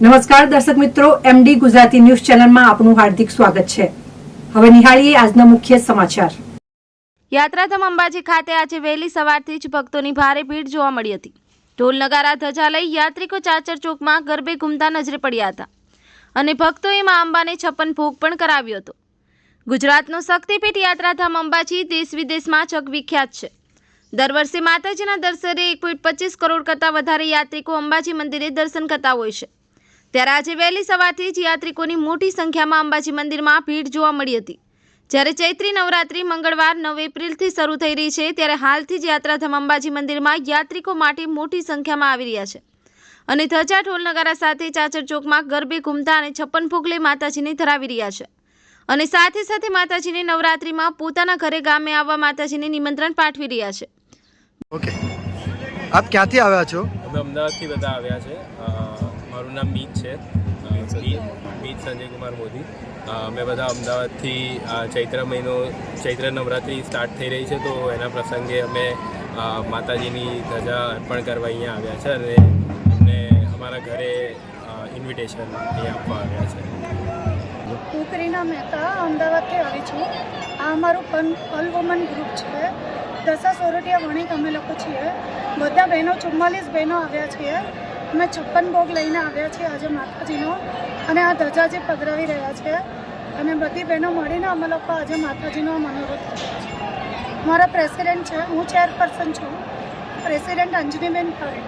નમસ્કાર દર્શક મિત્રો, એમડી ગુજરાતી ન્યૂઝ ચેનલમાં આપનું હાર્દિક સ્વાગત છે। હવે નિહાળીએ આજના મુખ્ય સમાચાર। યાત્રાધામ અંબાજી ખાતે આજે વહેલી સવારથી જ ભક્તોની ભારે ભીડ જોવા મળી હતી। ઢોલ નગારા ધજા લઈ યાત્રિકો ચાચર ચોકમાં ગરબે ઘૂમતા નજરે પડ્યા હતા અને ભક્તોએ મા અંબાને 56 ભોગ પણ કરાવ્યો હતો। ગુજરાતનો શક્તિપીઠ યાત્રાધામ અંબાજી દેશ વિદેશમાં જગવિખ્યાત છે। દર વર્ષે માતાજીના દર્શને 1.25 કરોડ કરતાં વધારે યાત્રિકો અંબાજી મંદિરે દર્શન કરતા હોય છે। ત્યારે આજે વહેલી સવારથી જ યાત્રિકોની મોટી સંખ્યામાં અંબાજી મંદિરમાં ભીડ જોવા મળી હતી। જ્યારે ચૈત્રી નવરાત્રી મંગળવાર 9 એપ્રિલથી શરૂ થઈ રહી છે, ત્યારે હાલથી જ યાત્રાધામ અંબાજી મંદિરમાં યાત્રિકો માટે મોટી સંખ્યામાં આવી રહ્યા છે અને ધજા ઢોલ નગારા સાથે ચાચર ચોકમાં ગરબે ઘૂમતા અને 56 ભોગ લઈ માતાજીને ધરાવી રહ્યા છે અને સાથે સાથે માતાજીને નવરાત્રીમાં પોતાના ઘરે ગામે આવવા માતાજીને નિમંત્રણ પાઠવી રહ્યા છે। ઓકે, આપ ક્યાંથી આવ્યા છો? અમે અમદાવાદથી બધા આવ્યા છે। મારું નામ મીત છે, મીત સંજય કુમાર મોદી। અમે બધા અમદાવાદથી ચૈત્ર નવરાત્રિ સ્ટાર્ટ થઈ રહી છે, તો એના પ્રસંગે અમે માતાજીની ધજા અર્પણ કરવા અહીંયા આવ્યા છે અને અમને અમારા ઘરે ઇન્વિટેશન અહીંયા આપવા આવ્યા છે। હું કરીના મહેતા અમદાવાદથી આવી છું। આ અમારું ઓલ વુમન ગ્રુપ છે। દશા સોરઠિયા વણિક અમે લોકો છીએ। બધા બહેનો 44 બહેનો આવ્યા છીએ। અમે 56 ભોગ લઈને આવ્યા છીએ આજે માતાજીનો અને આ ધજા જે પધરાવી રહ્યા છે અને બધી બહેનો મળીને અમે લોકો આજે માતાજીનો મનોરથ કર્યો છે। અમારા પ્રેસિડેન્ટ છે, હું ચેરપર્સન છું, પ્રેસિડેન્ટ અંજનીબેન પરેખ।